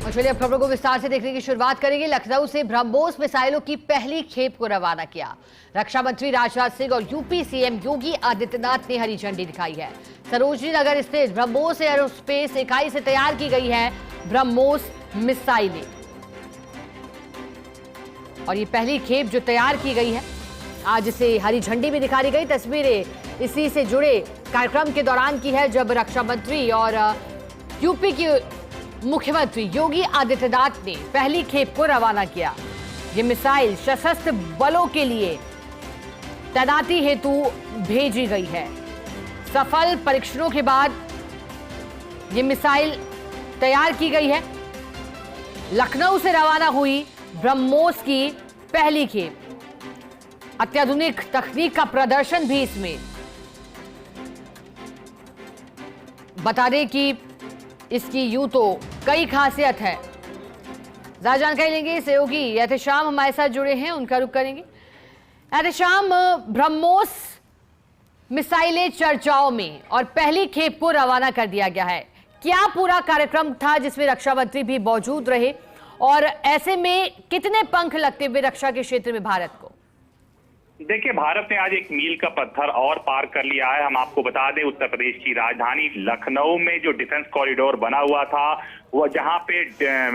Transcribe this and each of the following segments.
और चलिए अब खबरों को विस्तार से देखने की शुरुआत करेंगे। लखनऊ से ब्रह्मोस मिसाइलों की पहली खेप को रवाना किया। रक्षा मंत्री राजनाथ सिंह और यूपी सीएम योगी आदित्यनाथ ने हरी झंडी दिखाई है। सरोजनी नगर स्थित ब्रह्मोस एरोस्पेस इकाई से तैयार की गई है ब्रह्मोस मिसाइलें और ये पहली खेप जो तैयार की गई है आज इसे हरी झंडी भी दिखाई गई। तस्वीरें इसी से जुड़े कार्यक्रम के दौरान की है जब रक्षा मंत्री और यूपी के मुख्यमंत्री योगी आदित्यनाथ ने पहली खेप को रवाना किया। ये मिसाइल सशस्त्र बलों के लिए तैनाती हेतु भेजी गई है। सफल परीक्षणों के बाद ये मिसाइल तैयार की गई है। लखनऊ से रवाना हुई ब्रह्मोस की पहली खेप। अत्याधुनिक तकनीक का प्रदर्शन भी इसमें। बता दें कि इसकी यूं तो कई खासियत है। ज्यादा जानकारी लेंगे सहयोगी एहतेशाम हमारे साथ जुड़े हैं, उनका रुख करेंगे। एहतेशाम, ब्रह्मोस मिसाइलें चर्चाओं में और पहली खेप को रवाना कर दिया गया है। क्या पूरा कार्यक्रम था जिसमें रक्षा मंत्री भी मौजूद रहे और ऐसे में कितने पंख लगते हुए रक्षा के क्षेत्र में भारत को? देखिए, भारत ने आज एक मील का पत्थर और पार कर लिया है। हम आपको बता दें, उत्तर प्रदेश की राजधानी लखनऊ में जो डिफेंस कॉरिडोर बना हुआ था, वो जहां पे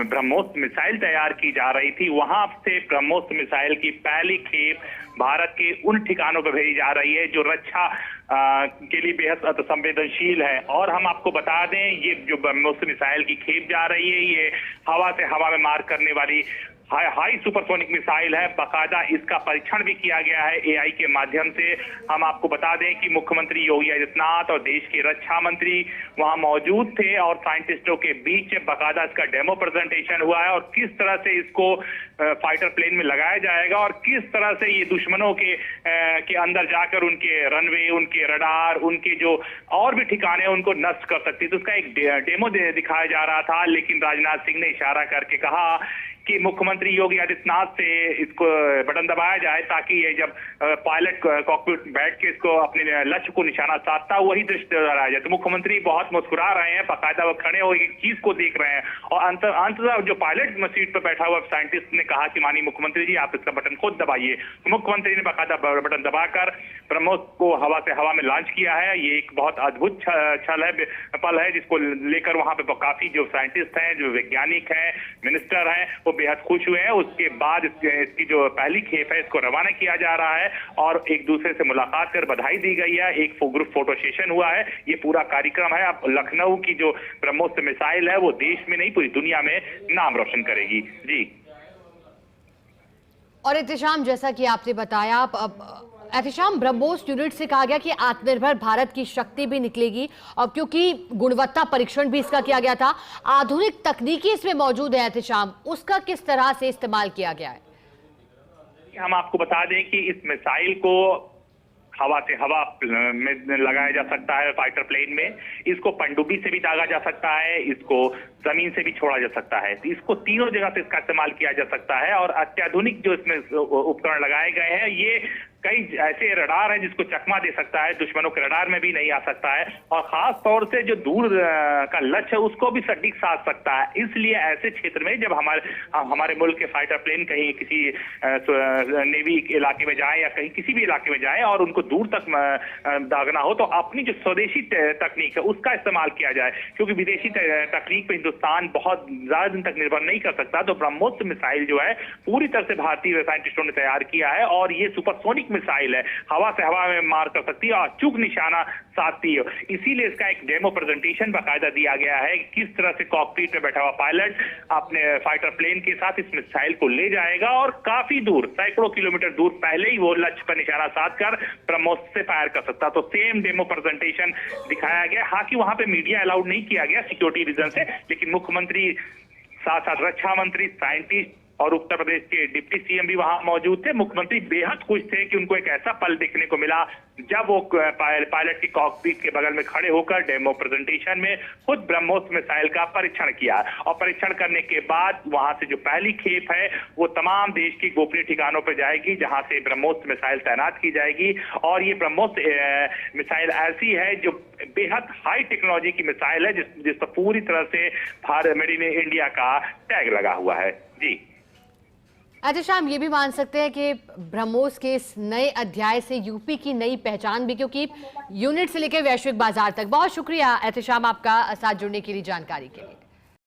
ब्रह्मोस मिसाइल तैयार की जा रही थी, वहां से ब्रह्मोस मिसाइल की पहली खेप भारत के उन ठिकानों पर भेजी जा रही है जो रक्षा के लिए बेहद संवेदनशील है। और हम आपको बता दें, ये जो ब्रह्मोस मिसाइल की खेप जा रही है, ये हवा से हवा में मार करने वाली हाई सुपरसोनिक मिसाइल है। बाकायदा इसका परीक्षण भी किया गया है एआई के माध्यम से। हम आपको बता दें कि मुख्यमंत्री योगी आदित्यनाथ और देश के रक्षा मंत्री वहां मौजूद थे और साइंटिस्टों के बीच बाकायदा इसका डेमो प्रेजेंटेशन हुआ है और किस तरह से इसको फाइटर प्लेन में लगाया जाएगा और किस तरह से ये दुश्मनों के अंदर जाकर उनके रनवे, उनके रडार, उनके जो और भी ठिकाने उनको नष्ट कर सकती है। तो उसका एक डेमो दिखाया जा रहा था, लेकिन राजनाथ सिंह ने इशारा करके कहा कि मुख्यमंत्री योगी आदित्यनाथ से इसको बटन दबाया जाए ताकि ये जब पायलट कॉकपिट बैठ के इसको अपने लक्ष्य को निशाना साधता वही दृश्य दोहराया जाए। तो मुख्यमंत्री बहुत मुस्कुरा रहे हैं, बाकायदा वो खड़े हो एक चीज को देख रहे हैं और अंततः जो पायलट सीट पर बैठा हुआ साइंटिस्ट ने कहा कि माननीय मुख्यमंत्री जी, आप इसका बटन खुद दबाइए। तो मुख्यमंत्री ने बाकायदा बटन दबाकर ब्रह्मोस को हवा से हवा में लॉन्च किया है। ये एक बहुत अद्भुत पल है जिसको लेकर वहां पे काफी जो साइंटिस्ट हैं, जो वैज्ञानिक हैं, मिनिस्टर हैं, वो बेहद खुश हुए हैं। उसके बाद इसकी जो पहली खेप है इसको रवाना किया जा रहा है और एक दूसरे से मुलाकात कर बधाई दी गई है। एक ग्रुप फोटो सेशन हुआ है। ये पूरा कार्यक्रम है। अब लखनऊ की जो ब्रह्मोस मिसाइल है वो देश में नहीं पूरी दुनिया में नाम रोशन करेगी। जी। और एहतेशाम, जैसा कि आपने बताया, अब एहतेशाम, ब्रह्मोस यूनिट से कहा गया कि आत्मनिर्भर भारत की शक्ति भी निकलेगी और क्योंकि गुणवत्ता परीक्षण भी इसका किया गया था, आधुनिक तकनीकी इसमें मौजूद है। एहतेशाम, उसका किस तरह से इस्तेमाल किया गया है? हम आपको बता दें कि इस मिसाइल को हवा से हवा में लगाया जा सकता है, फाइटर प्लेन में इसको पनडुब्बी से भी दागा जा सकता है, इसको जमीन से भी छोड़ा जा सकता है। तो इसको तीनों जगह से इसका इस्तेमाल किया जा सकता है और अत्याधुनिक जो इसमें उपकरण लगाए गए हैं, ये कई ऐसे रडार है जिसको चकमा दे सकता है, दुश्मनों के रडार में भी नहीं आ सकता है और खास तौर से जो दूर का लक्ष्य है उसको भी सटीक साध सकता है। इसलिए ऐसे क्षेत्र में जब हमारे मुल्क के फाइटर प्लेन कहीं किसी नेवी इलाके में जाए या कहीं किसी भी इलाके में जाए और उनको दूर तक दागना हो तो अपनी जो स्वदेशी तकनीक है उसका इस्तेमाल किया जाए, क्योंकि विदेशी तकनीक पर हिंदुस्तान बहुत ज्यादा दिन तक निर्भर नहीं कर सकता। तो ब्रह्मोस मिसाइल जो है पूरी तरह से भारतीय साइंटिस्टों ने तैयार किया है और ये सुपरसोनिक मिसाइल है, हवा से हवा में मार कर सकती है और अचूक निशाना साधती है। इसीलिए इसका एक डेमो प्रेजेंटेशन बाकायदा दिया गया है, किस तरह से कॉकपिट में बैठा हुआ पायलट अपने फाइटर प्लेन के साथ इस मिसाइल को ले जाएगा और काफी दूर, सैकड़ों किलोमीटर दूर पहले ही वो लक्ष्य पर निशाना साधकर ब्रह्मोस से फायर कर सकता। तो सेम डेमो प्रेजेंटेशन दिखाया गया। हालांकि वहां पे मीडिया अलाउड नहीं किया गया सिक्योरिटी रीजन से, लेकिन मुख्यमंत्री, साथ साथ रक्षा मंत्री, साइंटिस्ट और उत्तर प्रदेश के डिप्टी सीएम भी वहां मौजूद थे। मुख्यमंत्री बेहद खुश थे कि उनको एक ऐसा पल देखने को मिला जब वो पायलट की कॉकपिट के बगल में खड़े होकर डेमो प्रेजेंटेशन में खुद ब्रह्मोस मिसाइल का परीक्षण किया और परीक्षण करने के बाद वहां से जो पहली खेप है वो तमाम देश की गोपनीय ठिकानों पर जाएगी जहां से ब्रह्मोस मिसाइल तैनात की जाएगी। और ये ब्रह्मोस मिसाइल ऐसी है जो बेहद हाई टेक्नोलॉजी की मिसाइल है जिस पर पूरी तरह से भारत मेड इन इंडिया का टैग लगा हुआ है। जी अच्छा शाम, ये भी मान सकते हैं कि ब्रह्मोस के इस नए अध्याय से यूपी की नई पहचान भी, क्योंकि यूनिट से लेकर वैश्विक बाजार तक। बहुत शुक्रिया एहतेशाम आपका साथ जुड़ने के लिए, जानकारी के लिए।